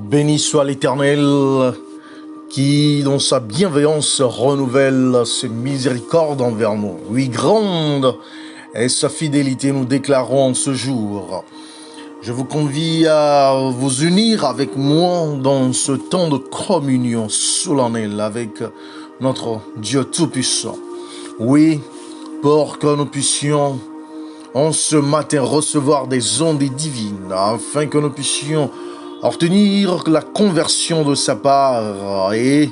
Béni soit l'Éternel qui, dans sa bienveillance, renouvelle ses miséricordes envers nous. Oui, grande est sa fidélité, nous déclarons en ce jour. Je vous convie à vous unir avec moi dans ce temps de communion solennelle avec notre Dieu Tout-Puissant. Oui, pour que nous puissions en ce matin recevoir des ondes divines, afin que nous puissions obtenir la conversion de sa part et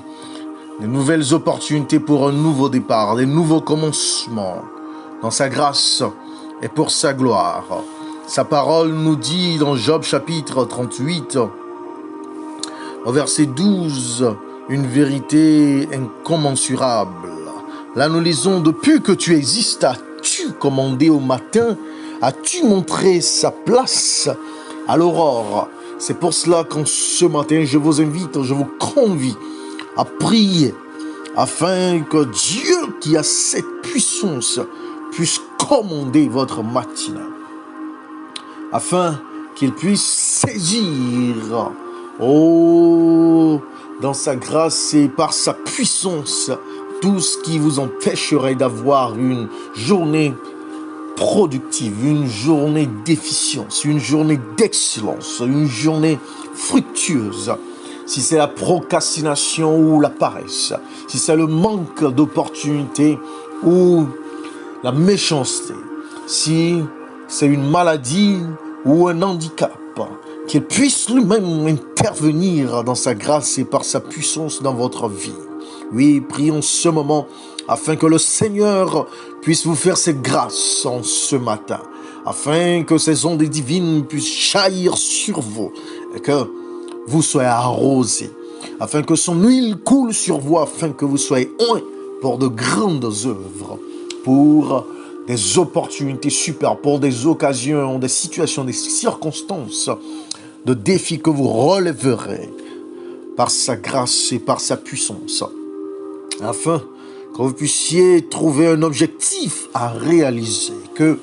de nouvelles opportunités pour un nouveau départ, des nouveaux commencements dans sa grâce et pour sa gloire. Sa parole nous dit dans Job chapitre 38, au verset 12, une vérité incommensurable. Là nous lisons, depuis que tu existes, as-tu commandé au matin, as-tu montré sa place à l'aurore? C'est pour cela qu'en ce matin, je vous invite, je vous convie à prier afin que Dieu qui a cette puissance puisse commander votre matinée, afin qu'il puisse saisir, dans sa grâce et par sa puissance, tout ce qui vous empêcherait d'avoir une journée productive, une journée d'efficience, une journée d'excellence, une journée fructueuse. Si c'est la procrastination ou la paresse, si c'est le manque d'opportunités ou la méchanceté, si c'est une maladie ou un handicap, qu'il puisse lui-même intervenir dans sa grâce et par sa puissance dans votre vie. Oui, prions ce moment afin que le Seigneur puisse vous faire cette grâce en ce matin, afin que ces ondes divines puissent jaillir sur vous et que vous soyez arrosés, afin que son huile coule sur vous, afin que vous soyez oints pour de grandes œuvres, pour des opportunités super, pour des occasions, des situations, des circonstances, de défis que vous relèverez par sa grâce et par sa puissance, afin que vous puissiez trouver un objectif à réaliser, que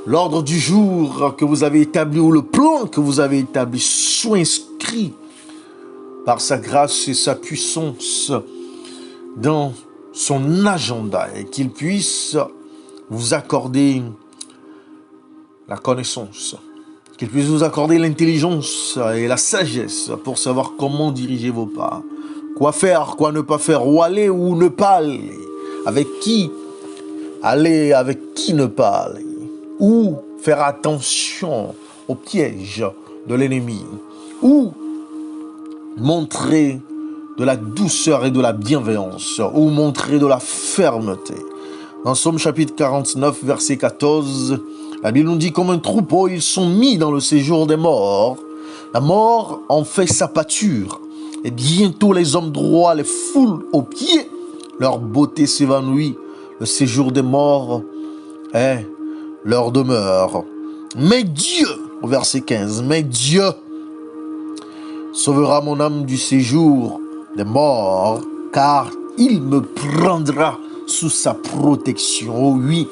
l'ordre du jour que vous avez établi ou le plan que vous avez établi soit inscrit par sa grâce et sa puissance dans son agenda et qu'il puisse vous accorder la connaissance, qu'il puisse vous accorder l'intelligence et la sagesse pour savoir comment diriger vos pas, quoi faire, quoi ne pas faire, où aller ou ne pas aller, avec qui aller, avec qui ne pas aller, où faire attention aux pièges de l'ennemi, où montrer de la douceur et de la bienveillance, où montrer de la fermeté. Dans Somme chapitre 49, verset 14, la Bible nous dit, comme un troupeau, ils sont mis dans le séjour des morts. La mort en fait sa pâture. Et bientôt les hommes droits les foulent aux pieds. Leur beauté s'évanouit. Le séjour des morts est leur demeure. Mais Dieu, au verset 15, mais Dieu sauvera mon âme du séjour des morts, car il me prendra sous sa protection. Oh oui,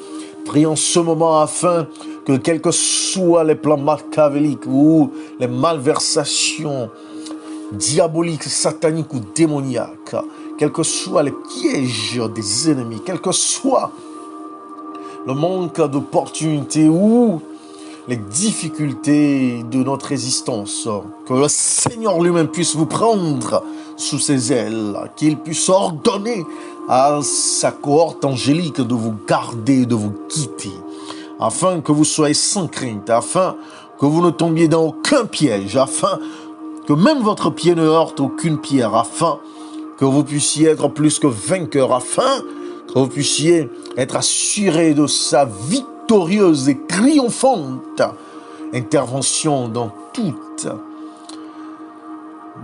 prions ce moment afin que quels que soient les plans machiavéliques ou les malversations diaboliques, sataniques ou démoniaques, quels que soient les pièges des ennemis, quel que soit le manque d'opportunités ou les difficultés de notre existence, que le Seigneur lui-même puisse vous prendre sous ses ailes, qu'il puisse ordonner à sa cohorte angélique de vous garder, de vous quitter, afin que vous soyez sans crainte, afin que vous ne tombiez dans aucun piège, afin que même votre pied ne heurte aucune pierre, afin que vous puissiez être plus que vainqueur, afin que vous puissiez être assuré de sa victorieuse et triomphante intervention dans toute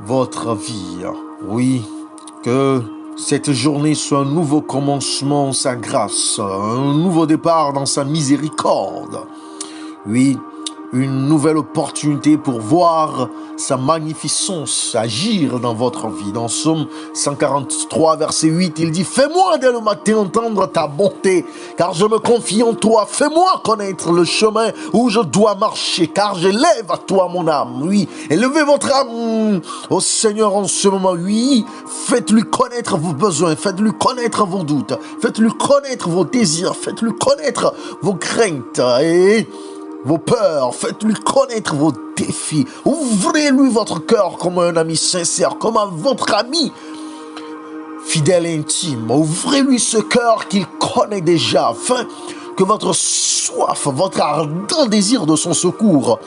votre vie. Oui, que cette journée soit un nouveau commencement en sa grâce, un nouveau départ dans sa miséricorde. Oui, une nouvelle opportunité pour voir sa magnificence agir dans votre vie. Dans Psaume 143, verset 8, il dit « Fais-moi dès le matin entendre ta bonté, car je me confie en toi. Fais-moi connaître le chemin où je dois marcher, car j'élève à toi mon âme. » Oui, élevez votre âme au Seigneur en ce moment. Oui, faites-lui connaître vos besoins, faites-lui connaître vos doutes, faites-lui connaître vos désirs, faites-lui connaître vos craintes et vos peurs, faites-lui connaître vos défis. Ouvrez-lui votre cœur comme un ami sincère, comme votre ami fidèle et intime. Ouvrez-lui ce cœur qu'il connaît déjà, afin que votre soif, votre ardent désir de son secours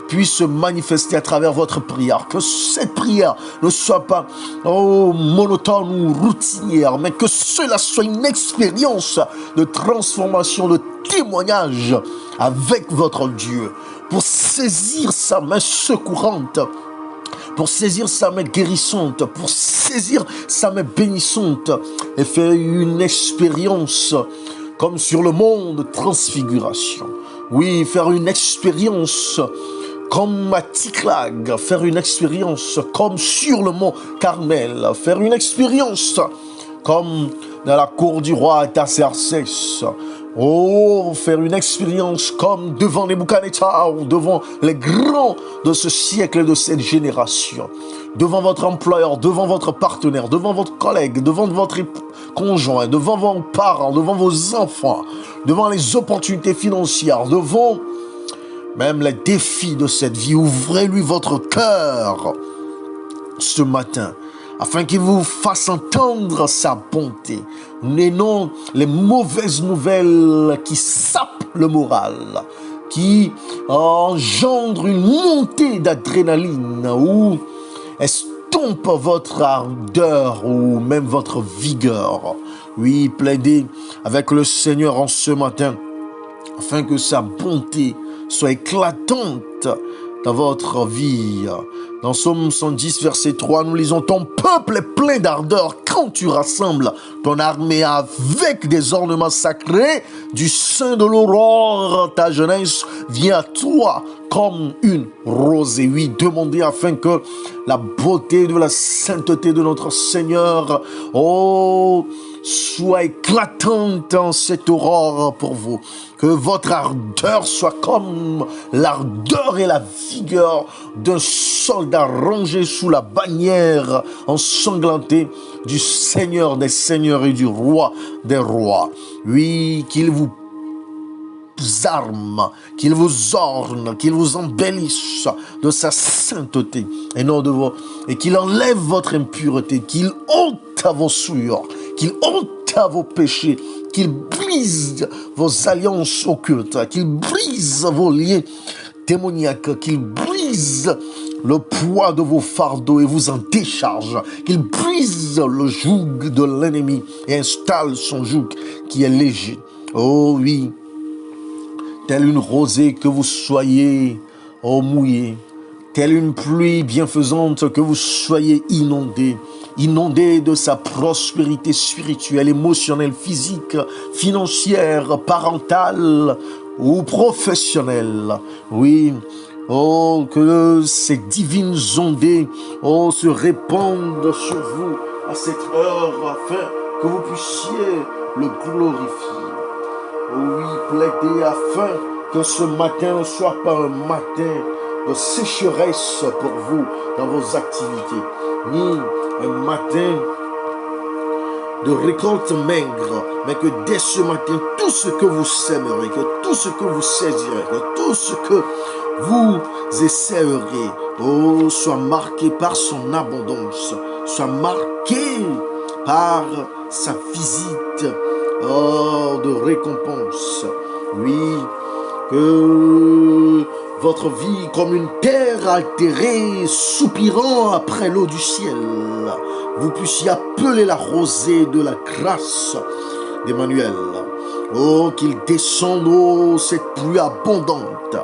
puisse se manifester à travers votre prière. Que cette prière ne soit pas monotone ou routinière, mais que cela soit une expérience de transformation, de témoignage avec votre Dieu, pour saisir sa main secourante, pour saisir sa main guérissante, pour saisir sa main bénissante et faire une expérience comme sur le mont de transfiguration. Oui, faire une expérience comme à Tsiklag, faire une expérience comme sur le mont Carmel, faire une expérience comme dans la cour du roi Artaxerxès. Oh, faire une expérience comme devant Nebuchadnezzar, devant les grands de ce siècle et de cette génération, devant votre employeur, devant votre partenaire, devant votre collègue, devant votre conjoint, devant vos parents, devant vos enfants, devant les opportunités financières, devant même les défis de cette vie. Ouvrez-lui votre cœur ce matin, afin qu'il vous fasse entendre sa bonté, et non les mauvaises nouvelles qui sapent le moral, qui engendrent une montée d'adrénaline ou estompent votre ardeur ou même votre vigueur. Oui, plaidez avec le Seigneur en ce matin, afin que sa bonté soit éclatante dans votre vie. Dans Psaume 110, verset 3, nous lisons « Ton peuple est plein d'ardeur quand tu rassembles ton armée avec des ornements sacrés. Du sein de l'aurore, ta jeunesse vient à toi comme une rosée. » Oui, demandez afin que la beauté de la sainteté de notre Seigneur, soit éclatante en cette aurore pour vous. Que votre ardeur soit comme l'ardeur et la vigueur d'un soldat rangé sous la bannière ensanglantée du Seigneur des seigneurs et du roi des rois. Oui, qu'il vous arme, qu'il vous orne, qu'il vous embellisse de sa sainteté et non de vos, et qu'il enlève votre impureté, qu'il ôte à vos souillures, qu'il ôte à vos péchés, qu'il brise vos alliances occultes, qu'il brise vos liens démoniaques, qu'il brise le poids de vos fardeaux et vous en décharge, qu'il brise le joug de l'ennemi et installe son joug qui est léger. Oh oui, telle une rosée que vous soyez mouillé, telle une pluie bienfaisante que vous soyez inondé de sa prospérité spirituelle, émotionnelle, physique, financière, parentale ou professionnelle. Oui, que ces divines ondées, se répandent sur vous à cette heure afin que vous puissiez le glorifier. Oui, plaidez afin que ce matin ne soit pas un matin de sécheresse pour vous dans vos activités, ni un matin de récolte maigre, mais que dès ce matin, tout ce que vous sèmerez, que tout ce que vous saisirez, que tout ce que vous essayerez, soit marqué par son abondance, soit marqué par sa visite de récompense. Oui, que votre vie comme une terre altérée, soupirant après l'eau du ciel, vous puissiez appeler la rosée de la grâce d'Emmanuel. Qu'il descende, cette pluie abondante,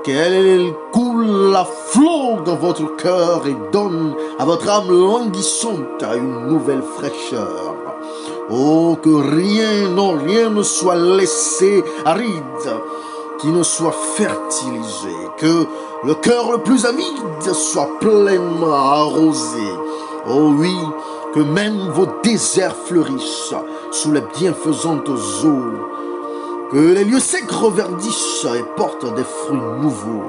qu'elle coule à flot dans votre cœur et donne à votre âme languissante une nouvelle fraîcheur. Que rien ne soit laissé aride, qui ne soit fertilisé, que le cœur le plus avide soit pleinement arrosé. Oh oui, que même vos déserts fleurissent sous les bienfaisantes eaux, que les lieux secs reverdissent et portent des fruits nouveaux.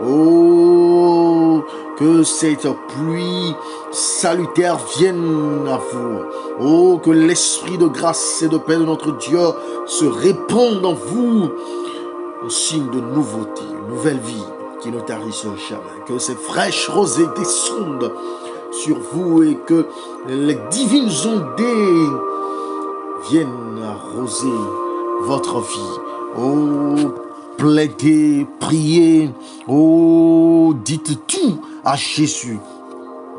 Oh, que cette pluie salutaire vienne à vous. Oh, que l'esprit de grâce et de paix de notre Dieu se répande en vous, un signe de nouveauté, une nouvelle vie qui ne tarisse jamais. Que ces fraîches rosées descendent sur vous et que les divines ondées viennent arroser votre vie. Oh, plaidez, priez, oh, dites tout à Jésus.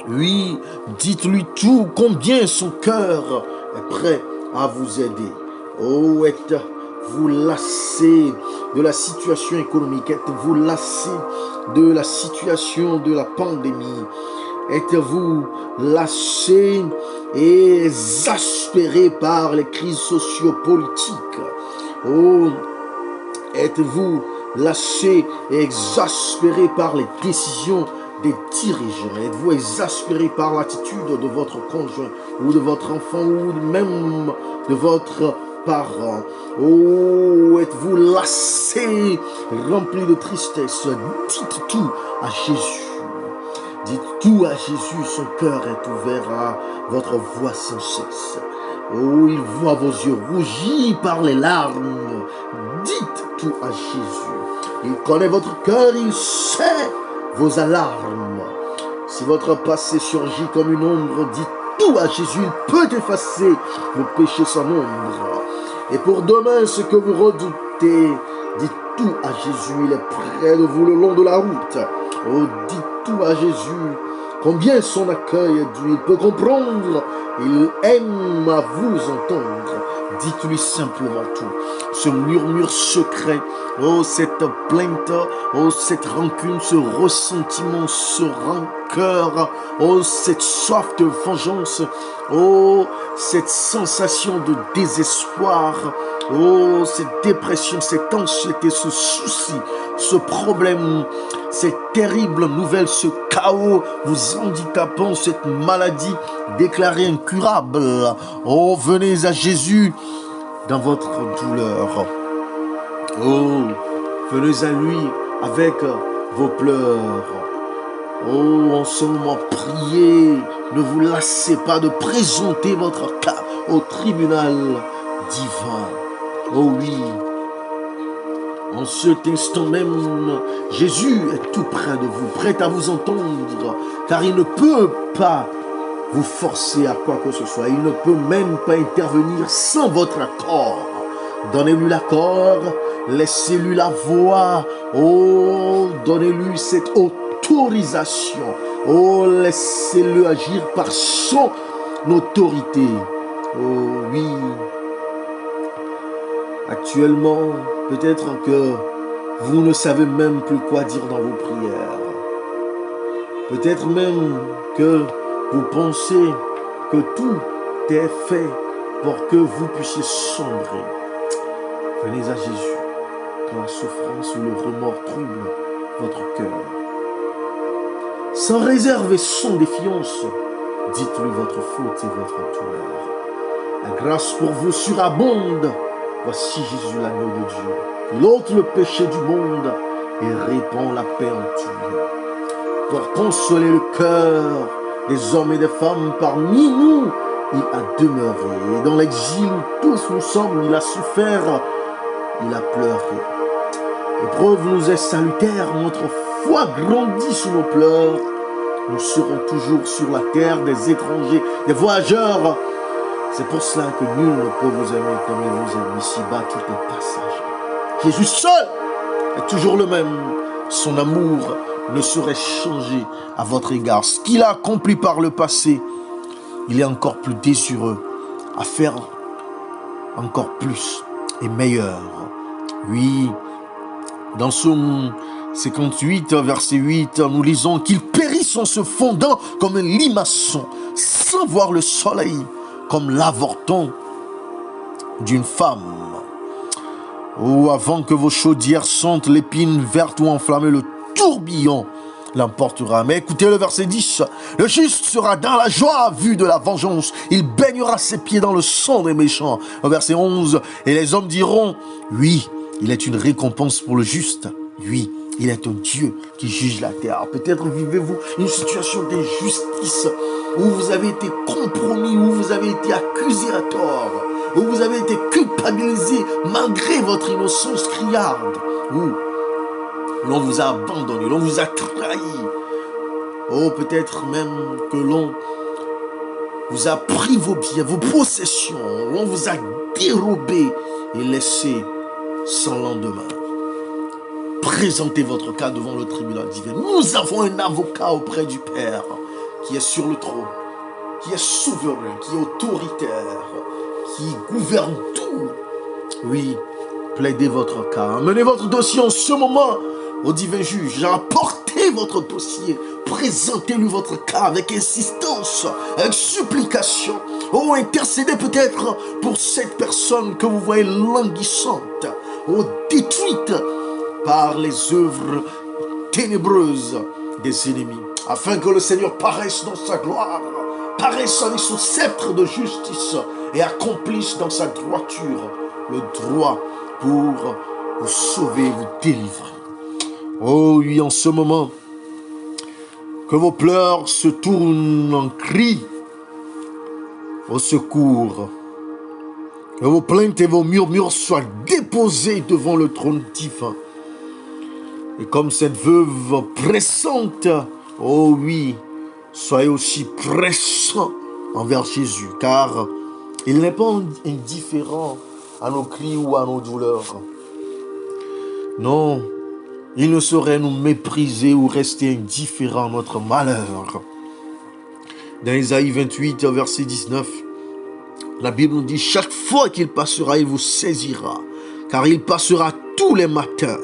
Oui, dites-lui tout, combien son cœur est prêt à vous aider. Oh, êtes-vous lassé de la situation économique? Êtes-vous lassé de la situation de la pandémie? Êtes-vous lassé et exaspéré par les crises sociopolitiques? Oh, êtes-vous lassé et exaspéré par les décisions des dirigeants? Êtes-vous exaspéré par l'attitude de votre conjoint ou de votre enfant ou même de votre parent? Oh, êtes-vous lassé, rempli de tristesse? Dites tout à Jésus. Dites tout à Jésus, son cœur est ouvert à votre voix sans cesse. Oh, il voit vos yeux rougis par les larmes. Dites tout à Jésus. Il connaît votre cœur, il sait vos alarmes. Si votre passé surgit comme une ombre, dites tout à Jésus. Il peut effacer vos péchés sans ombre. Et pour demain, ce que vous redoutez, dites tout à Jésus. Il est près de vous le long de la route. Oh, dites tout à Jésus. Combien son accueil est doux, il peut comprendre, il aime à vous entendre. Dites-lui simplement tout. Ce murmure secret, oh cette plainte, oh cette rancune, ce ressentiment, ce rancœur, oh cette soif de vengeance, oh cette sensation de désespoir, oh cette dépression, cette anxiété, ce souci, ce problème, cette terrible nouvelle, ce chaos vous handicapant, cette maladie déclarée incurable. Oh, venez à Jésus dans votre douleur. Oh, venez à lui avec vos pleurs. Oh, en ce moment, priez. Ne vous lassez pas de présenter votre cas au tribunal divin. Oh oui. En cet instant même, Jésus est tout près de vous, prêt à vous entendre, car il ne peut pas vous forcer à quoi que ce soit. Il ne peut même pas intervenir sans votre accord. Donnez-lui l'accord, laissez-lui la voix. Oh, donnez-lui cette autorisation. Oh, laissez-le agir par son autorité. Oh oui. Actuellement, peut-être que vous ne savez même plus quoi dire dans vos prières. Peut-être même que vous pensez que tout est fait pour que vous puissiez sombrer. Venez à Jésus quand la souffrance ou le remords trouble votre cœur. Sans réserve et sans défiance, dites-lui votre faute et votre douleur. La grâce pour vous surabonde. Voici Jésus, l'agneau de Dieu. Il ôte le péché du monde et répand la paix en Dieu. Pour consoler le cœur des hommes et des femmes parmi nous, il a demeuré. Et dans l'exil où tous nous sommes, il a souffert, il a pleuré. L'épreuve nous est salutaire, notre foi grandit sous nos pleurs. Nous serons toujours sur la terre des étrangers, des voyageurs. C'est pour cela que nul ne peut vous aimer comme il vous aime. Ici-bas, tout est passager. Jésus seul est toujours le même. Son amour ne saurait changer à votre égard. Ce qu'il a accompli par le passé, il est encore plus désireux à faire encore plus et meilleur. Oui, dans Psaume 58, verset 8, nous lisons qu'il périsse en se fondant comme un limaçon, sans voir le soleil, comme l'avorton d'une femme. Oh, avant que vos chaudières sentent l'épine verte ou enflammée, le tourbillon l'emportera. Mais écoutez le verset 10. Le juste sera dans la joie vue de la vengeance. Il baignera ses pieds dans le sang des méchants. Au verset 11. Et les hommes diront, oui, il est une récompense pour le juste. Oui, il est un Dieu qui juge la terre. Peut-être vivez-vous une situation d'injustice où vous avez été compromis, où vous avez été accusé à tort, où vous avez été culpabilisé malgré votre innocence criarde, où l'on vous a abandonné, l'on vous a trahi. Oh, peut-être même que l'on vous a pris vos biens, vos possessions, l'on vous a dérobé et laissé sans lendemain. Présentez votre cas devant le tribunal divin. Nous avons un avocat auprès du Père qui est sur le trône, qui est souverain, qui est autoritaire, qui gouverne tout. Oui, plaidez votre cas. Menez votre dossier en ce moment au divin juge. Apportez votre dossier. Présentez-lui votre cas avec insistance, avec supplication. Oh, intercédez peut-être pour cette personne que vous voyez languissante, oh, détruite par les œuvres ténébreuses des ennemis, afin que le Seigneur paraisse dans sa gloire, paraisse avec son sceptre de justice et accomplisse dans sa droiture le droit pour vous sauver, vous délivrer. Oh oui, en ce moment, que vos pleurs se tournent en cris au secours, que vos plaintes et vos murmures soient déposés devant le trône divin. Et comme cette veuve pressante, oh oui, soyez aussi pressants envers Jésus, car il n'est pas indifférent à nos cris ou à nos douleurs. Non, il ne saurait nous mépriser ou rester indifférent à notre malheur. Dans Isaïe 28, verset 19, la Bible nous dit, chaque fois qu'il passera, il vous saisira, car il passera tous les matins.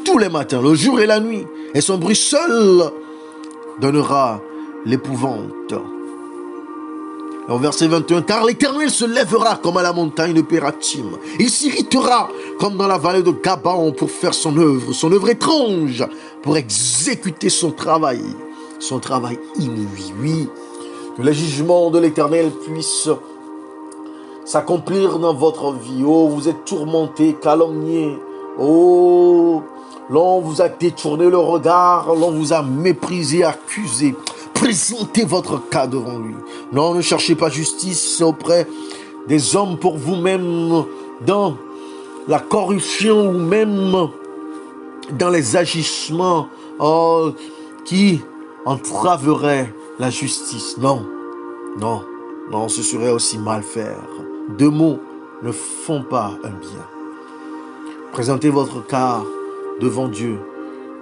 Tous les matins, le jour et la nuit, et son bruit seul donnera l'épouvante. Au verset 21, car l'Éternel se lèvera comme à la montagne de Pératim. Il s'irritera comme dans la vallée de Gabaon pour faire son œuvre étrange, pour exécuter son travail inouï. Oui, que les jugements de l'Éternel puissent s'accomplir dans votre vie. Oh, vous êtes tourmentés, calomniés. Oh, l'on vous a détourné le regard, l'on vous a méprisé, accusé. Présentez votre cas devant lui. Non, ne cherchez pas justice auprès des hommes pour vous-même dans la corruption ou même dans les agissements qui entraveraient la justice. Non, non, non, ce serait aussi mal faire. Deux mots ne font pas un bien. Présentez votre cas devant Dieu.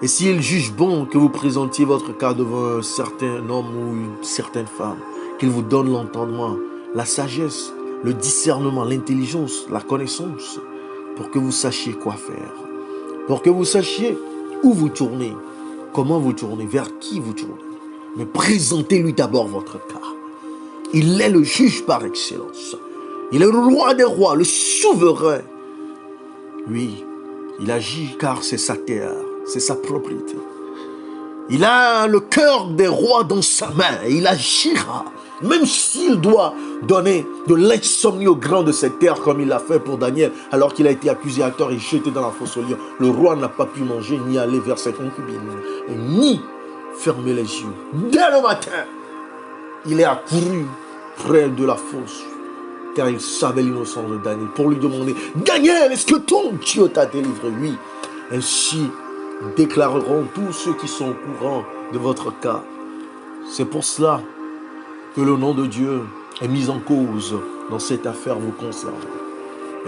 Et s'il juge bon que vous présentiez votre cas devant un certain homme ou une certaine femme, qu'il vous donne l'entendement, la sagesse, le discernement, l'intelligence, la connaissance, pour que vous sachiez quoi faire, pour que vous sachiez où vous tournez, comment vous tournez, vers qui vous tournez. Mais présentez-lui d'abord votre cas. Il est le juge par excellence. Il est le roi des rois, le souverain. Oui, il agit car c'est sa terre. C'est sa propriété. Il a le cœur des rois dans sa main et il agira. Même s'il doit donner de l'insomnie aux grands de cette terre comme il l'a fait pour Daniel alors qu'il a été accusé à tort et jeté dans la fosse aux lions. Le roi n'a pas pu manger ni aller vers ses concubines ni fermer les yeux. Dès le matin, il est accouru près de la fosse car il savait l'innocence de Daniel pour lui demander « Daniel, est-ce que ton Dieu t'a délivré ?» Oui, ainsi déclareront tous ceux qui sont au courant de votre cas. C'est pour cela que le nom de Dieu est mis en cause dans cette affaire vous concernant.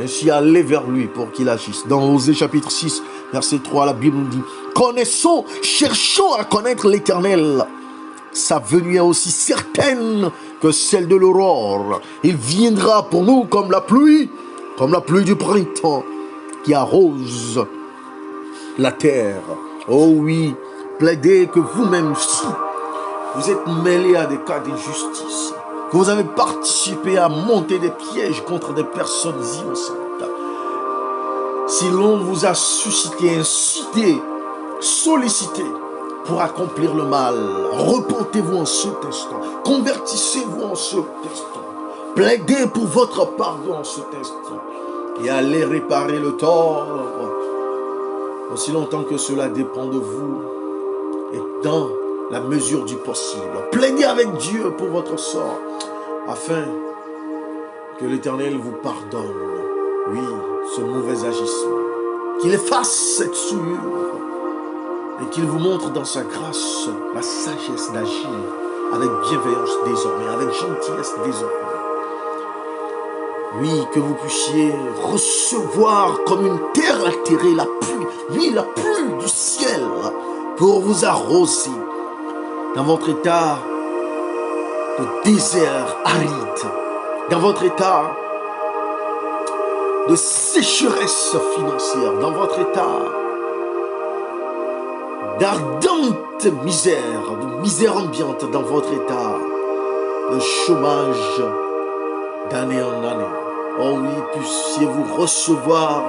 Ainsi, allez vers lui pour qu'il agisse. Dans Osée chapitre 6, verset 3, la Bible nous dit « Connaissons, cherchons à connaître l'Éternel. Sa venue est aussi certaine que celle de l'aurore. Il viendra pour nous comme la pluie du printemps qui arrose la terre. » Oh oui, plaidez que vous-même, si vous êtes mêlés à des cas d'injustice, que vous avez participé à monter des pièges contre des personnes innocentes, Si l'on vous a suscité, incité, sollicité pour accomplir le mal, repentez-vous en cet instant. Convertissez-vous en cet instant. Plaidez pour votre pardon en cet instant. Et allez réparer le tort. Aussi longtemps que cela dépend de vous et dans la mesure du possible. Plaidez avec Dieu pour votre sort afin que l'Éternel vous pardonne, oui, ce mauvais agissement. Qu'il efface cette souillure et qu'il vous montre dans sa grâce la sagesse d'agir avec bienveillance désormais, avec gentillesse désormais. Oui, que vous puissiez recevoir comme une terre altérée la pluie, oui, la pluie du ciel pour vous arroser dans votre état de désert aride, dans votre état de sécheresse financière, dans votre état d'ardente misère, de misère ambiante, dans votre état de chômage d'année en année. Oh oui, puissiez-vous recevoir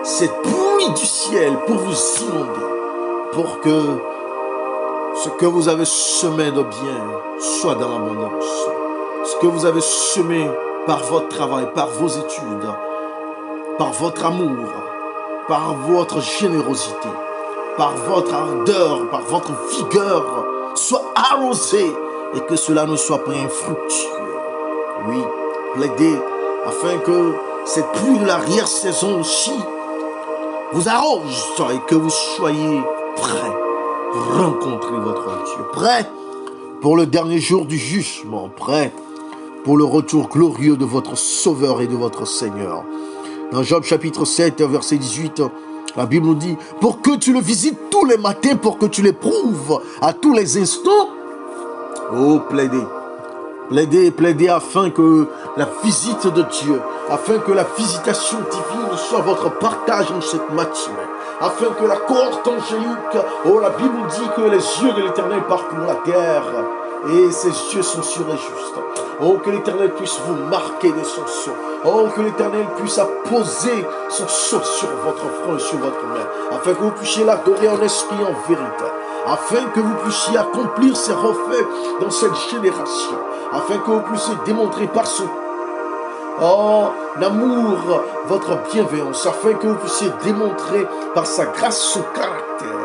cette pluie du ciel pour vous inonder, pour que ce que vous avez semé de bien soit dans l'abondance. Ce que vous avez semé par votre travail, par vos études, par votre amour, par votre générosité, par votre ardeur, par votre vigueur, soit arrosé et que cela ne soit pas infructueux. Oui, plaidez afin que cette pluie de l'arrière-saison aussi vous arrose et que vous soyez prêts à rencontrer votre Dieu, prêts pour le dernier jour du jugement, prêts pour le retour glorieux de votre Sauveur et de votre Seigneur. Dans Job chapitre 7, verset 18, la Bible nous dit « Pour que tu le visites tous les matins, pour que tu l'éprouves à tous les instants, oh, plaidez. Plaidez, plaidez afin que la visite de Dieu, afin que la visitation divine soit votre partage en cette matinée, afin que la cohorte angélique, oh, la Bible dit que les yeux de l'Éternel parcourent la terre, et ses yeux sont sur les justes. Oh, que l'Éternel puisse vous marquer de son sceau. Oh, que l'Éternel puisse apposer son sceau sur votre front et sur votre main, afin que vous puissiez l'adorer en esprit et en vérité, afin que vous puissiez accomplir ses refaits dans cette génération, afin que vous puissiez démontrer par son amour votre bienveillance, afin que vous puissiez démontrer par sa grâce son caractère,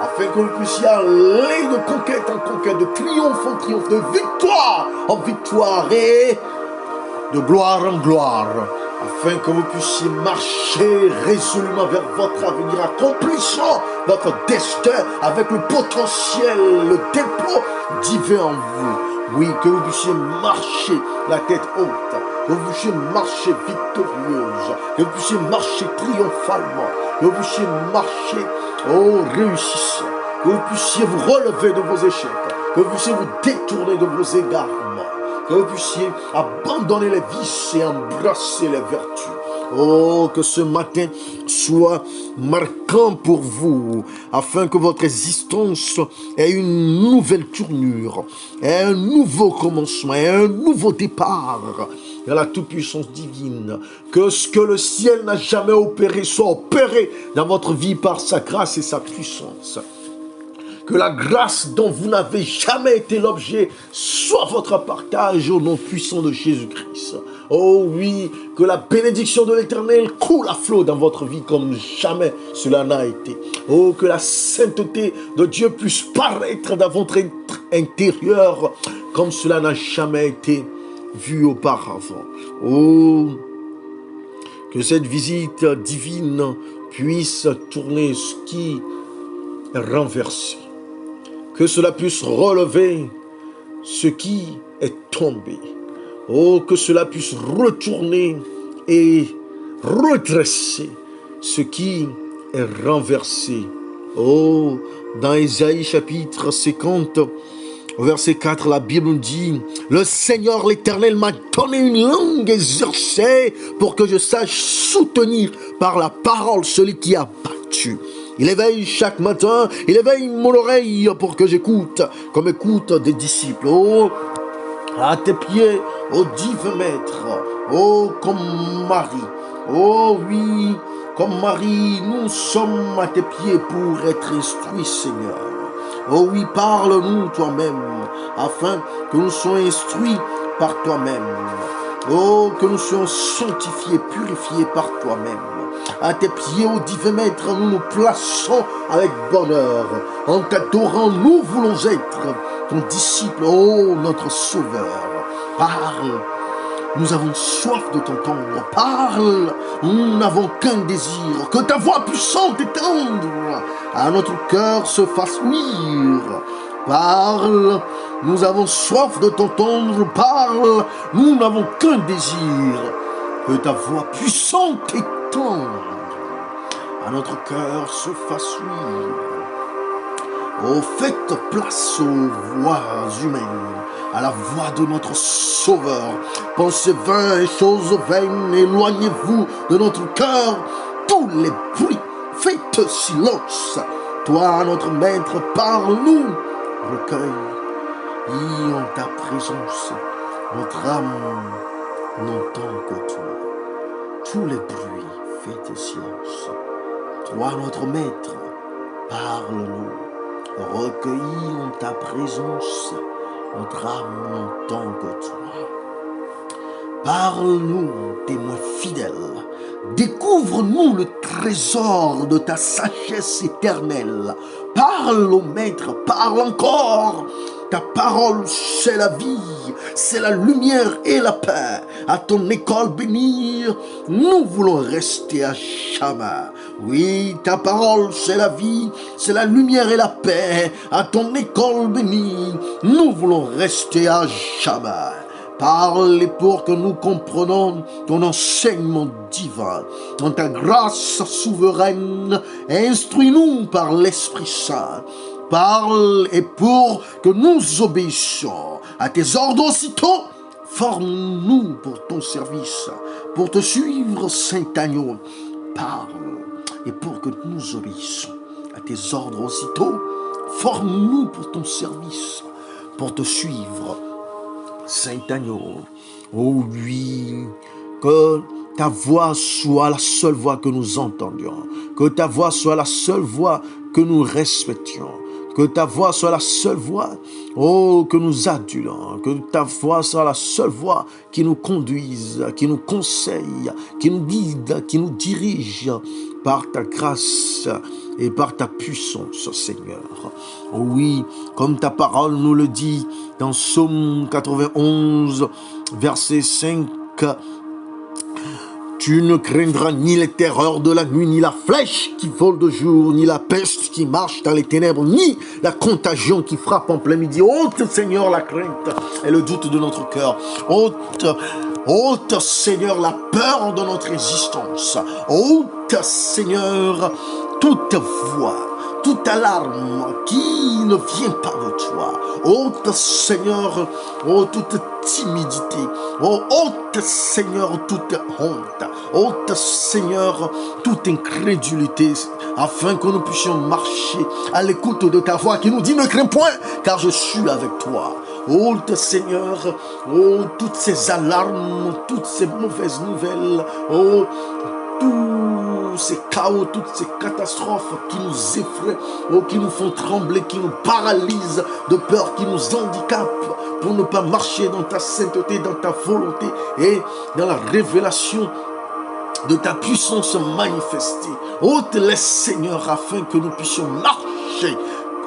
afin que vous puissiez aller de conquête en conquête, de triomphe en triomphe, de victoire en victoire et de gloire en gloire, afin que vous puissiez marcher résolument vers votre avenir, accomplissant votre destin avec le potentiel, le dépôt divin en vous. Oui, que vous puissiez marcher la tête haute, que vous puissiez marcher victorieuse, que vous puissiez marcher triomphalement, que vous puissiez marcher, réussissant, que vous puissiez vous relever de vos échecs, que vous puissiez vous détourner de vos égarements, que vous puissiez abandonner les vices et embrasser les vertus. Oh, que ce matin soit marquant pour vous, afin que votre existence ait une nouvelle tournure, ait un nouveau commencement, ait un nouveau départ vers la toute-puissance divine. Que ce que le ciel n'a jamais opéré soit opéré dans votre vie par sa grâce et sa puissance. Que la grâce dont vous n'avez jamais été l'objet soit votre partage au nom puissant de Jésus-Christ. Oh oui, que la bénédiction de l'Éternel coule à flot dans votre vie comme jamais cela n'a été. Oh, que la sainteté de Dieu puisse paraître dans votre intérieur comme cela n'a jamais été vu auparavant. Oh, que cette visite divine puisse tourner ce qui est renversé. Que cela puisse relever ce qui est tombé. Oh, que cela puisse retourner et redresser ce qui est renversé. Oh, dans Ésaïe chapitre 50, verset 4, la Bible dit « Le Seigneur l'Éternel m'a donné une langue exercée pour que je sache soutenir par la parole celui qui a battu. » Il éveille chaque matin, il éveille mon oreille pour que j'écoute, comme écoute des disciples. Oh, à tes pieds, ô divin maître, ô comme Marie, oh oui, comme Marie, nous sommes à tes pieds pour être instruits, Seigneur. Oh oui, parle-nous toi-même, afin que nous soyons instruits par toi-même. Oh, que nous soyons sanctifiés, purifiés par toi-même. À tes pieds, ô divin Maître, nous nous plaçons avec bonheur. En t'adorant, nous voulons être ton disciple, ô notre Sauveur. Parle. Nous avons soif de t'entendre. Parle. Nous n'avons qu'un désir. Que ta voix puissante et tendre à notre cœur se fasse ouïr. Parle. Nous avons soif de t'entendre. Parle. Nous n'avons qu'un désir. Que ta voix puissante et tendre à notre cœur se fasse ouïr. Oh, faites place aux voix humaines, à la voix de notre Sauveur. Pensez vains et choses vaines, éloignez-vous de notre cœur tous les bruits. Faites silence. Toi, notre Maître, parle-nous. Recueille en ta présence. Notre âme n'entend que toi. Tous les bruits, faites silence. Toi, notre Maître, parle-nous. Recueillis en ta présence, notre âme n'entend que toi. Parle-nous, témoin fidèle. Découvre-nous le trésor de ta sagesse éternelle. Parle au Maître, parle encore. Ta parole, c'est la vie, c'est la lumière et la paix. À ton école bénie, nous voulons rester à jamais. Oui, ta parole, c'est la vie, c'est la lumière et la paix. À ton école bénie, nous voulons rester à jamais. Parle pour que nous comprenions ton enseignement divin. Dans ta grâce souveraine, instruis-nous par l'Esprit Saint. Parle et pour que nous obéissions à tes ordres aussitôt. Forme-nous pour ton service, pour te suivre, Saint-Agneau. Parle et pour que nous obéissions à tes ordres aussitôt. Forme-nous pour ton service, pour te suivre, Saint-Agneau. Oh oui, que ta voix soit la seule voix que nous entendions, que ta voix soit la seule voix que nous respections, que ta voix soit la seule voix, oh, que nous adulons, que ta voix soit la seule voix qui nous conduise, qui nous conseille, qui nous guide, qui nous dirige par ta grâce et par ta puissance, Seigneur. Oh oui, comme ta parole nous le dit dans Psaume 91, verset 5, tu ne craindras ni les terreurs de la nuit, ni la flèche qui vole de jour, ni la peste qui marche dans les ténèbres, ni la contagion qui frappe en plein midi. Ôte, Seigneur, la crainte et le doute de notre cœur. Ôte, Seigneur, la peur de notre existence. Ôte, Seigneur, toute voix, toute alarme qui ne vient pas de toi. Ôte, Seigneur, oh, toute timidité. Oh, ôte, Seigneur, toute honte. Ôte, Seigneur, toute incrédulité, afin que nous puissions marcher à l'écoute de ta voix qui nous dit ne crains point, car je suis avec toi. Ôte, Seigneur, oh, toutes ces alarmes, toutes ces mauvaises nouvelles, oh, tous ces chaos, toutes ces catastrophes qui nous effraient, oh, qui nous font trembler, qui nous paralysent de peur, qui nous handicapent pour ne pas marcher dans ta sainteté, dans ta volonté et dans la révélation de ta puissance manifestée. Ôte-les, Seigneur, afin que nous puissions marcher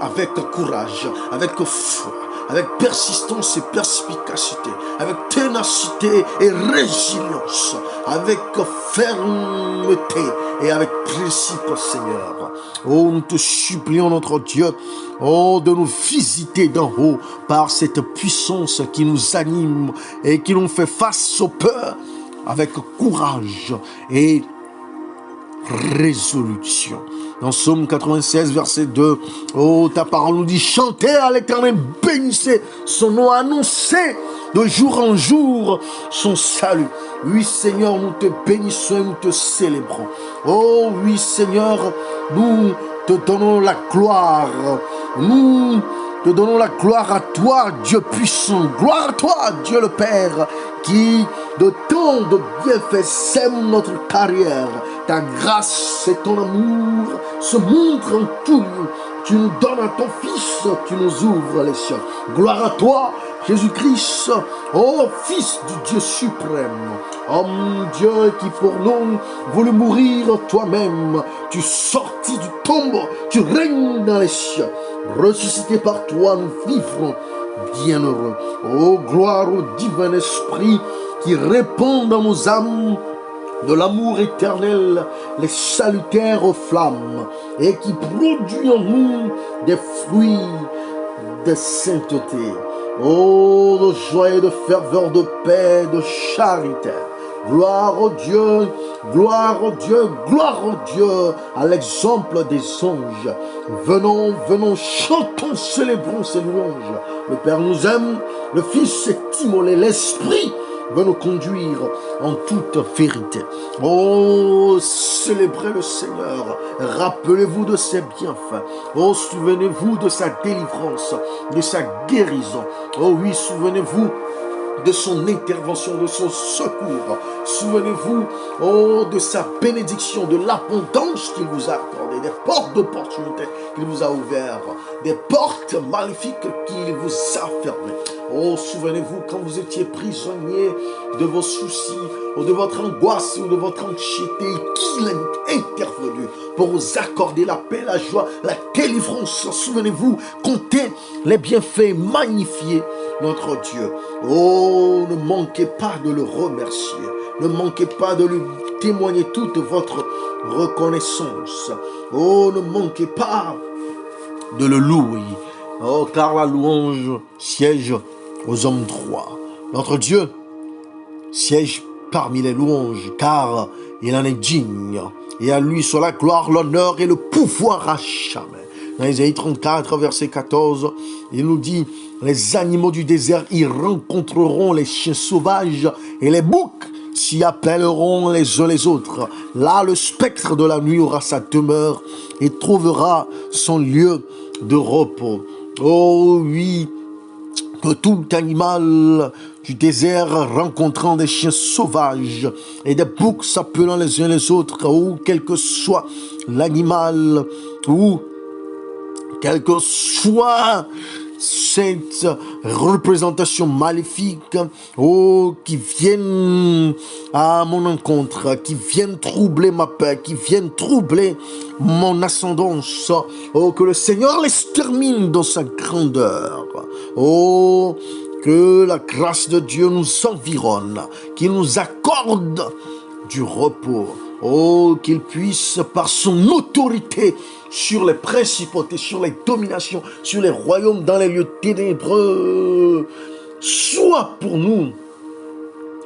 avec courage, avec foi, avec persistance et perspicacité, avec ténacité et résilience, avec fermeté et avec principe, Seigneur. Oh, nous te supplions, notre Dieu, oh, de nous visiter d'en haut par cette puissance qui nous anime et qui nous fait face aux peurs avec courage et résolution. Dans Psaume 96, verset 2, oh, ta parole nous dit, chantez à l'Éternel, bénissez son nom, annoncez de jour en jour son salut. Oui, Seigneur, nous te bénissons et nous te célébrons. Oh, oui, Seigneur, nous te donnons la gloire. Nous te donnons la gloire à toi, Dieu puissant. Gloire à toi, Dieu le Père, qui de tant de bienfaits sème notre carrière. Ta grâce et ton amour se montrent en tout lieu. Tu nous donnes à ton Fils, tu nous ouvres les cieux. Gloire à toi, Jésus-Christ, ô Fils du Dieu suprême. Homme Dieu qui pour nous voulait mourir toi-même. Tu sortis du tombeau, tu règnes dans les cieux. Ressuscité par toi, nous vivrons bienheureux. Ô gloire au divin esprit qui répand dans nos âmes de l'amour éternel, les salutaires flammes, et qui produit en nous des fruits de sainteté. Oh, de joie et de ferveur, de paix, de charité. Gloire au Dieu, gloire au Dieu, gloire au Dieu, à l'exemple des anges. Venons, venons, chantons, célébrons ses louanges. Le Père nous aime, le Fils est immolé, l'Esprit veut nous conduire en toute vérité. Oh, célébrez le Seigneur. Rappelez-vous de ses bienfaits. Oh, souvenez-vous de sa délivrance, de sa guérison. Oh oui, souvenez-vous de son intervention, de son secours. Souvenez-vous, oh, de sa bénédiction, de l'abondance qu'il vous a accordée, des portes d'opportunité qu'il vous a ouvertes, des portes maléfiques qu'il vous a fermées. Oh, souvenez-vous quand vous étiez prisonnier de vos soucis, ou de votre angoisse, ou de votre anxiété, qu'il est intervenu pour vous accorder la paix, la joie, la délivrance. Souvenez-vous, comptez les bienfaits, magnifiés notre Dieu. Oh, ne manquez pas de le remercier. Ne manquez pas de lui témoigner toute votre reconnaissance. Oh, ne manquez pas de le louer. Oh, car la louange siège aux hommes droits. Notre Dieu siège parmi les louanges, car il en est digne. Et à lui soit la gloire, l'honneur et le pouvoir à jamais. Dans Ésaïe 34, verset 14, il nous dit, les animaux du désert y rencontreront les chiens sauvages et les boucs s'y appelleront les uns les autres. Là, le spectre de la nuit aura sa demeure et trouvera son lieu de repos. Oh oui, que tout animal du désert rencontrant des chiens sauvages et des boucs s'appelant les uns les autres, ou quel que soit l'animal, ou quelle que soit cette représentation maléfique, oh, qui viennent à mon encontre, qui viennent troubler ma paix, qui viennent troubler mon ascendance, oh, que le Seigneur les termine dans sa grandeur. Oh, que la grâce de Dieu nous environne, qu'il nous accorde du repos. Oh, qu'il puisse, par son autorité sur les principautés, sur les dominations, sur les royaumes dans les lieux ténébreux, soit pour nous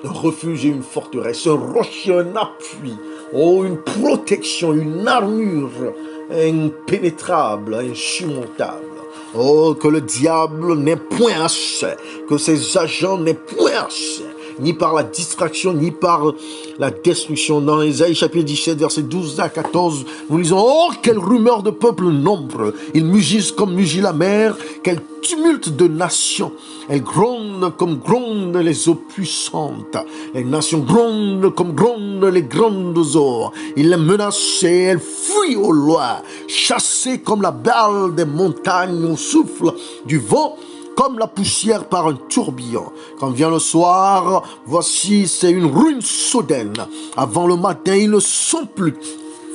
un refuge et une forteresse, un rocher, un appui, oh, une protection, une armure impénétrable, insurmontable. Oh, que le diable n'ait point assez, que ses agents n'aient point assez, ni par la distraction, ni par la destruction. Dans Ésaïe chapitre 17, verset 12 à 14, nous lisons, oh, quelle rumeur de peuple nombreux, ils mugissent comme mugit la mer, quel tumulte de nations, elles grondent comme grondent les eaux puissantes, les nations grondent comme grondent les grandes eaux, ils les menacent et elles fuient au loin, chassées comme la balle des montagnes au souffle du vent, comme la poussière par un tourbillon. Quand vient le soir, voici, c'est une ruine soudaine. Avant le matin, ils ne sont plus.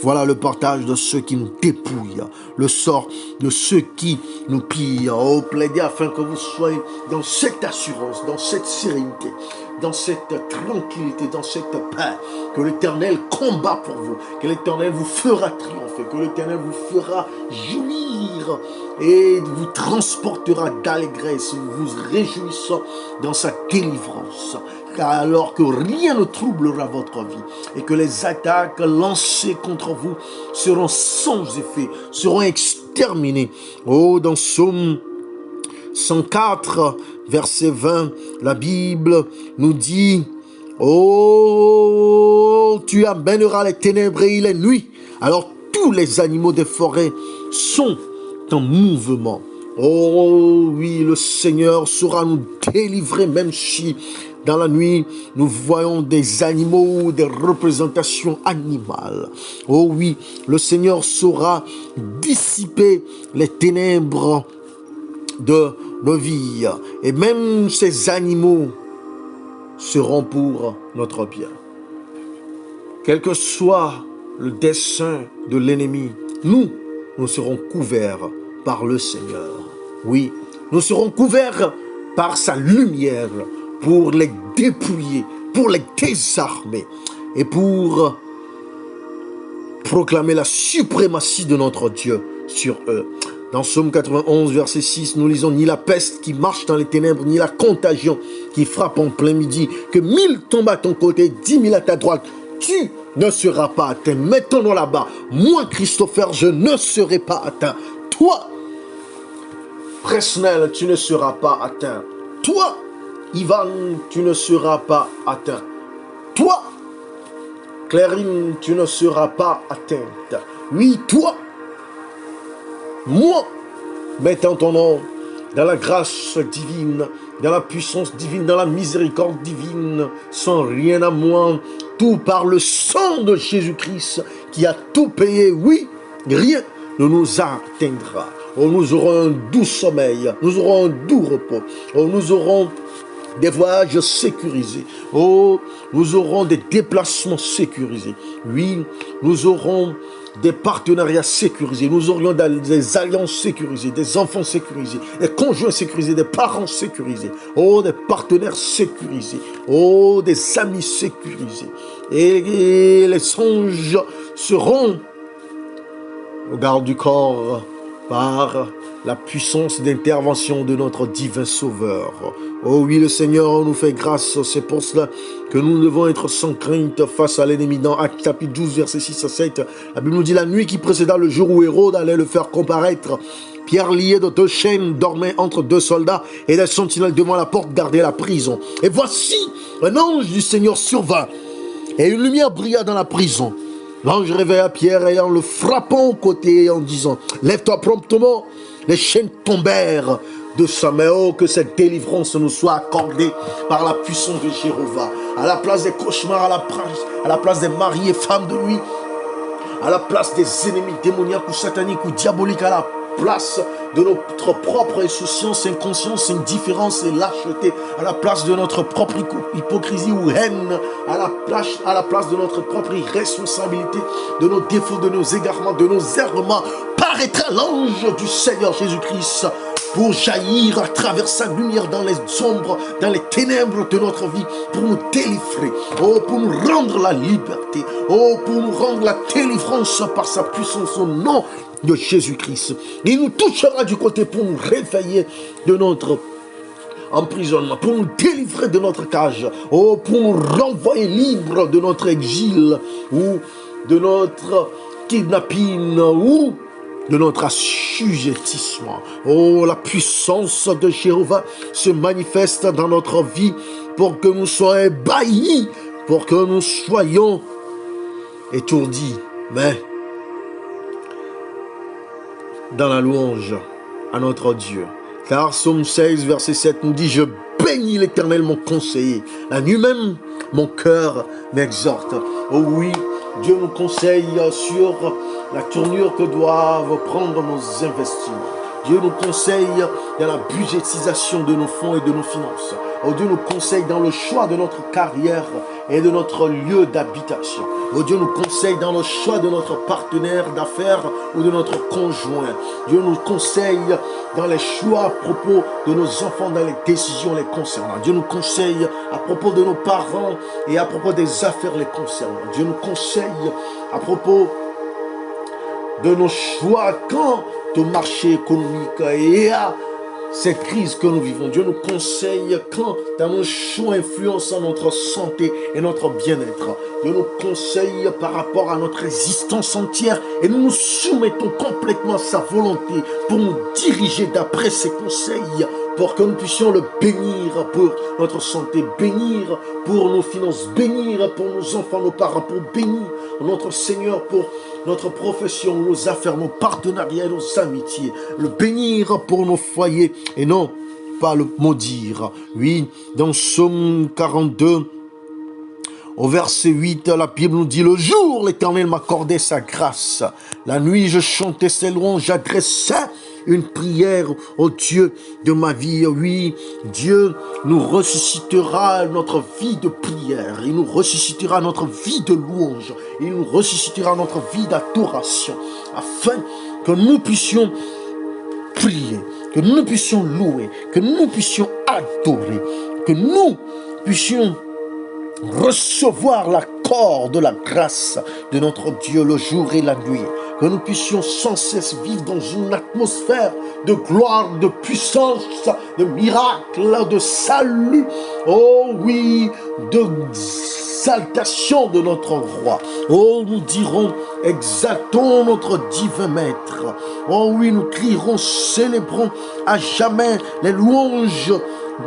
Voilà le partage de ceux qui nous dépouillent, le sort de ceux qui nous pillent. Oh, plaidez afin que vous soyez dans cette assurance, dans cette sérénité, dans cette tranquillité, dans cette paix, que l'Éternel combat pour vous, que l'Éternel vous fera triompher, que l'Éternel vous fera jouir et vous transportera d'allégresse, vous réjouissant dans sa délivrance, alors que rien ne troublera votre vie et que les attaques lancées contre vous seront sans effet, seront exterminées. Oh, dans Psaume 104, verset 20, la Bible nous dit, oh, tu amèneras les ténèbres et les nuits. Alors tous les animaux des forêts sont en mouvement. Oh oui, le Seigneur saura nous délivrer, même si dans la nuit, nous voyons des animaux ou des représentations animales. Oh oui, le Seigneur saura dissiper les ténèbres de nos vies. Et même ces animaux seront pour notre bien. Quel que soit le dessein de l'ennemi, nous serons couverts par le Seigneur. Oui, nous serons couverts par sa lumière pour les dépouiller, pour les désarmer et pour proclamer la suprématie de notre Dieu sur eux. Dans Psaume 91, verset 6, nous lisons « Ni la peste qui marche dans les ténèbres, ni la contagion qui frappe en plein midi, que 1000 tombent à ton côté, 10 000 à ta droite, tu ne seras pas atteint. » Mettons-nous là-bas. Moi, Christopher, je ne serai pas atteint. Toi, Presnel, tu ne seras pas atteint. Toi, Ivan, tu ne seras pas atteint. Toi, Clairine, tu ne seras pas atteinte. Oui, toi, moi, mettant ton nom dans la grâce divine, dans la puissance divine, dans la miséricorde divine, sans rien à moi, tout par le sang de Jésus-Christ qui a tout payé. Oui, rien ne nous atteindra. Oh, nous aurons un doux sommeil, nous aurons un doux repos. Oh, nous aurons des voyages sécurisés. Oh, nous aurons des déplacements sécurisés. Oui, nous aurons des partenariats sécurisés. Nous aurions des alliances sécurisées, des enfants sécurisés, des conjoints sécurisés, des parents sécurisés. Oh, des partenaires sécurisés. Oh, des amis sécurisés. Et les anges seront au garde du corps par la puissance d'intervention de notre divin Sauveur. Oh oui, le Seigneur nous fait grâce. C'est pour cela que nous devons être sans crainte face à l'ennemi. Dans Actes chapitre 12, versets 6 à 7, la Bible nous dit: la nuit qui précéda le jour où Hérode allait le faire comparaître, Pierre, lié de 2 chaînes, dormait entre 2 soldats et des sentinelles devant la porte gardaient la prison. Et voici, un ange du Seigneur survint et une lumière brilla dans la prison. L'ange réveilla Pierre et en le frappant au côté en disant: lève-toi promptement. Les chaînes tombèrent de sa main. Oh, que cette délivrance nous soit accordée par la puissance de Jéhovah. À la place des cauchemars, à la place des maris et femmes de nuit, à la place des ennemis démoniaques ou sataniques ou diaboliques, à la place de notre propre insouciance, inconscience, indifférence et lâcheté, à la place de notre propre hypocrisie ou haine, à la place de notre propre irresponsabilité, de nos défauts, de nos égarements, de nos errements, paraîtra l'ange du Seigneur Jésus-Christ pour jaillir à travers sa lumière dans les ombres, dans les ténèbres de notre vie, pour nous délivrer, oh, pour nous rendre la liberté, oh, pour nous rendre la délivrance par sa puissance au nom de Jésus-Christ. Il nous touchera du côté pour nous réveiller de notre emprisonnement, pour nous délivrer de notre cage, oh, pour nous renvoyer libres de notre exil ou de notre kidnapping ou de notre assujettissement. Oh, la puissance de Jéhovah se manifeste dans notre vie pour que nous soyons ébahis, pour que nous soyons étourdis, mais dans la louange à notre Dieu. Car Psaume 16, verset 7 nous dit: je bénis l'Éternel, mon conseiller. La nuit même, mon cœur m'exhorte. Oh oui, Dieu nous conseille sur la tournure que doivent prendre nos investissements. Dieu nous conseille dans la budgétisation de nos fonds et de nos finances. Oh, Dieu nous conseille dans le choix de notre carrière et de notre lieu d'habitation. Oh, Dieu nous conseille dans le choix de notre partenaire d'affaires ou de notre conjoint. Dieu nous conseille dans les choix à propos de nos enfants, dans les décisions les concernant. Dieu nous conseille à propos de nos parents et à propos des affaires les concernant. Dieu nous conseille à propos de nos choix quant au marché économique et à cette crise que nous vivons. Dieu nous conseille quant à nos choix influençant notre santé et notre bien-être. Dieu nous conseille par rapport à notre existence entière et nous nous soumettons complètement à sa volonté pour nous diriger d'après ses conseils pour que nous puissions le bénir pour notre santé, bénir pour nos finances, bénir pour nos enfants, nos parents, pour bénir notre Seigneur pour notre profession, nos affaires, nos partenariats, nos amitiés, le bénir pour nos foyers et non pas le maudire. Oui, dans Psaume 42, au verset 8, la Bible nous dit: le jour, l'Éternel m'accordait sa grâce. La nuit, je chantais ses louanges, j'adressais une prière au Dieu de ma vie. Oui, Dieu nous ressuscitera notre vie de prière. Il nous ressuscitera notre vie de louange. Il nous ressuscitera notre vie d'adoration, afin que nous puissions prier, que nous puissions louer, que nous puissions adorer, que nous puissions recevoir l'accord de la grâce de notre Dieu le jour et la nuit, que nous puissions sans cesse vivre dans une atmosphère de gloire, de puissance, de miracle, de salut, oh oui, d'exaltation de notre roi. Oh, nous dirons: exaltons notre divin maître. Oh oui, nous crierons, célébrons à jamais les louanges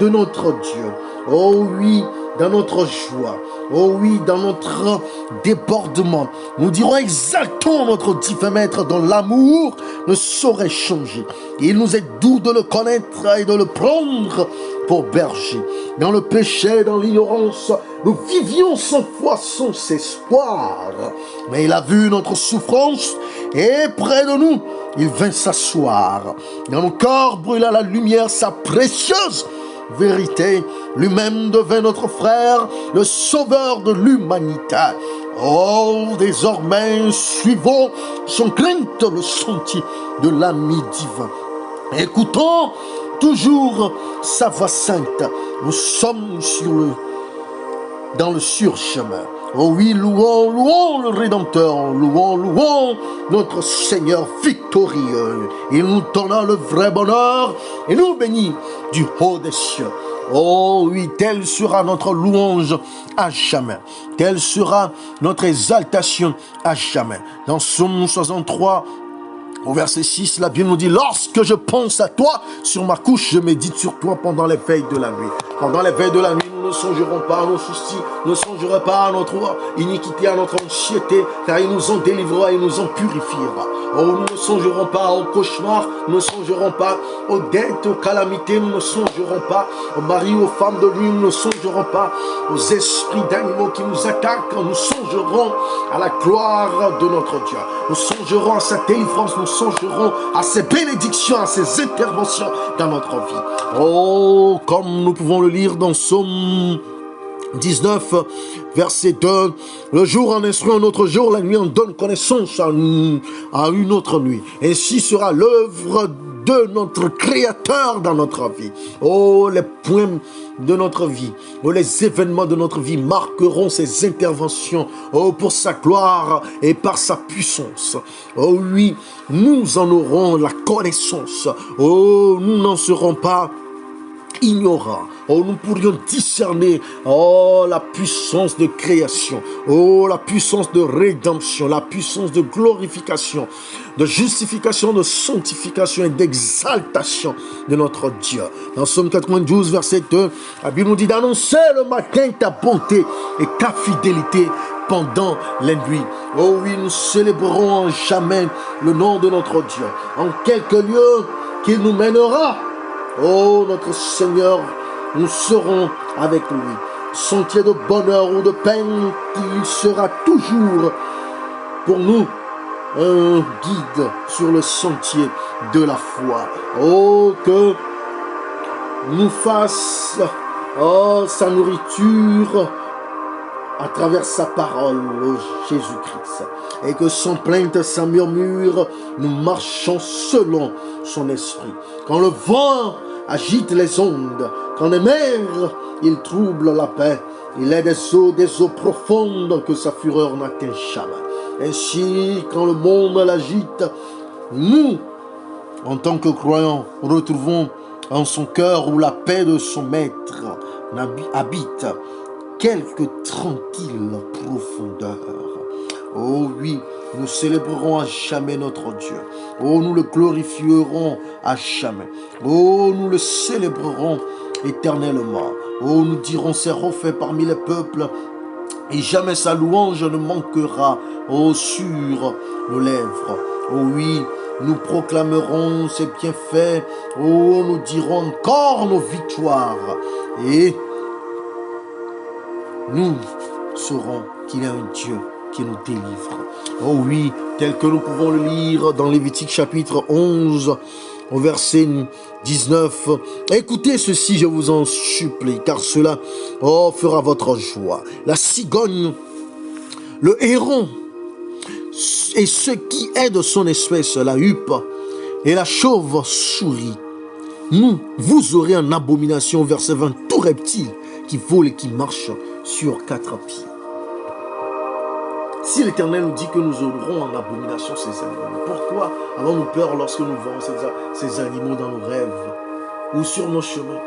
de notre Dieu. Oh oui, dans notre joie, oh oui, dans notre débordement, nous dirons: exaltons notre divin maître dont l'amour ne saurait changer. Il nous est doux de le connaître et de le prendre pour berger. Dans le péché, dans l'ignorance, nous vivions sans foi, sans espoir. Mais il a vu notre souffrance et près de nous, il vint s'asseoir. Dans nos corps brûla la lumière, sa précieuse vérité. Lui-même devint notre frère, le sauveur de l'humanité. Oh, désormais, suivons sans crainte le sentier de l'ami divin. Écoutons toujours sa voix sainte. Nous sommes dans le surchemin. Oh oui, louons le Rédempteur, louons notre Seigneur victorieux. Il nous donna le vrai bonheur et nous bénit du haut des cieux. Oh oui, telle sera notre louange à jamais. Telle sera notre exaltation à jamais. Dans Psaume 63, au verset 6, la Bible nous dit: lorsque je pense à toi, sur ma couche, je médite sur toi pendant les veilles de la nuit. Pendant les veilles de la nuit, nous ne songerons pas à nos soucis, nous ne songerons pas à notre iniquité, à notre anxiété, car il nous en délivrera, il nous en purifiera. Oh, nous ne songerons pas aux cauchemars, nous ne songerons pas aux dettes, aux calamités, nous ne songerons pas aux maris, aux femmes de nuit, nous ne songerons pas aux esprits d'animaux qui nous attaquent, nous songerons à la gloire de notre Dieu. Nous songerons à sa délivrance, nous songerons à ses bénédictions, à ses interventions dans notre vie. Oh, comme nous pouvons le lire dans Psaume 19, verset 2, le jour en instruit un autre jour, la nuit en donne connaissance à une autre nuit. Ainsi sera l'œuvre de notre Créateur dans notre vie. Oh, les points de notre vie, oh, les événements de notre vie marqueront ses interventions, oh, pour sa gloire et par sa puissance. Oh oui, nous en aurons la connaissance. Oh, nous n'en serons pas ignorant. Oh, nous pourrions discerner, oh, la puissance de création, oh, la puissance de rédemption, la puissance de glorification, de justification, de sanctification et d'exaltation de notre Dieu. Dans Psaume 92, verset 2, la Bible nous dit d'annoncer le matin ta bonté et ta fidélité pendant les nuits. Oh oui, nous célébrerons jamais le nom de notre Dieu. En quelque lieu qu'il nous mènera, oh, notre Seigneur, nous serons avec lui. Sentier de bonheur ou de peine, il sera toujours pour nous un guide sur le sentier de la foi. Oh, que nous fasse, oh, sa nourriture à travers sa parole, oh Jésus-Christ. Et que sans plainte, sans murmure, nous marchons selon son esprit. Quand le vent agite les ondes, quand les mers, il trouble la paix, il est des eaux profondes que sa fureur n'atteint jamais. Ainsi, quand le monde l'agite, nous, en tant que croyants, retrouvons en son cœur où la paix de son maître habite quelque tranquille profondeur. Oh oui, nous célébrerons à jamais notre Dieu. Oh, nous le glorifierons à jamais. Oh, nous le célébrerons éternellement. Oh, nous dirons ses refaits parmi les peuples et jamais sa louange ne manquera, oh, sur nos lèvres. Oh oui, nous proclamerons ses bienfaits. Oh, nous dirons encore nos victoires. Et nous saurons qu'il y a un Dieu qui nous délivre. Oh oui, tel que nous pouvons le lire dans Lévitique chapitre 11, au verset 19. Écoutez ceci, je vous en supplie, car cela fera votre joie. La cigogne, le héron, et ce qui est de son espèce, la huppe, et la chauve-souris. Vous aurez en abomination, verset 20, tout reptile qui vole et qui marche sur 4 pieds. Si l'Éternel nous dit que nous aurons en abomination ces animaux, pourquoi avons-nous peur lorsque nous voyons ces animaux dans nos rêves, ou sur nos chemins,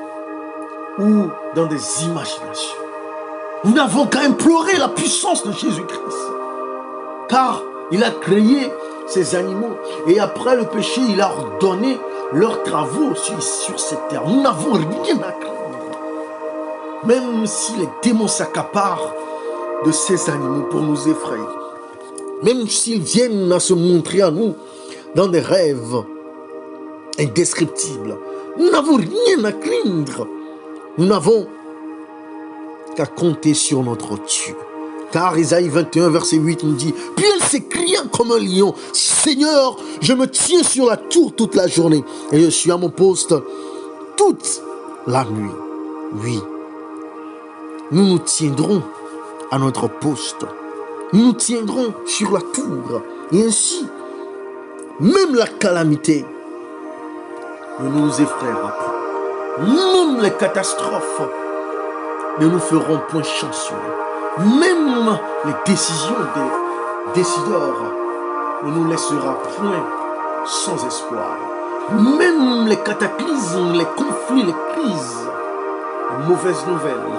ou dans des imaginations? Nous n'avons qu'à implorer la puissance de Jésus-Christ, car il a créé ces animaux, et après le péché, il a ordonné leurs travaux sur cette terre. Nous n'avons rien à craindre, même si les démons s'accaparent de ces animaux pour nous effrayer, même s'ils viennent à se montrer à nous dans des rêves indescriptibles. Nous n'avons rien à craindre. Nous n'avons qu'à compter sur notre Dieu. Car Isaïe 21, verset 8 nous dit: puis elle s'écria comme un lion: Seigneur, je me tiens sur la tour toute la journée, et je suis à mon poste toute la nuit. Oui, nous nous tiendrons à notre poste. Nous nous tiendrons sur la tour. Et ainsi, même la calamité ne nous effraiera pas. Même les catastrophes ne nous feront point chanceler. Même les décisions des décideurs ne nous laissera point sans espoir. Même les cataclysmes, les conflits, les crises, les mauvaises nouvelles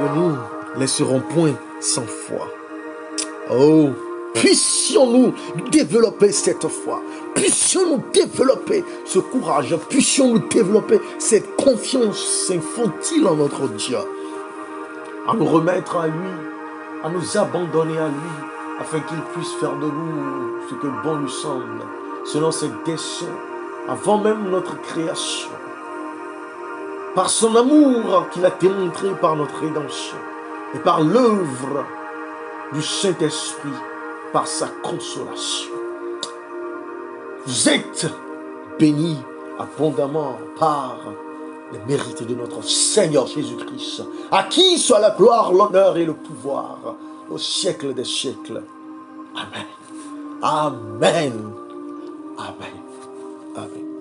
ne nous laisseront point sans foi. Oh, puissions-nous développer cette foi, puissions-nous développer ce courage, puissions-nous développer cette confiance infantile en notre Dieu, à nous remettre à lui, à nous abandonner à lui, afin qu'il puisse faire de nous ce que bon lui semble, selon ses desseins, avant même notre création, par son amour qu'il a démontré par notre rédemption, et par l'œuvre du Saint-Esprit, par sa consolation. Vous êtes bénis abondamment par les mérites de notre Seigneur Jésus-Christ, à qui soit la gloire, l'honneur et le pouvoir au siècle des siècles. Amen. Amen. Amen. Amen.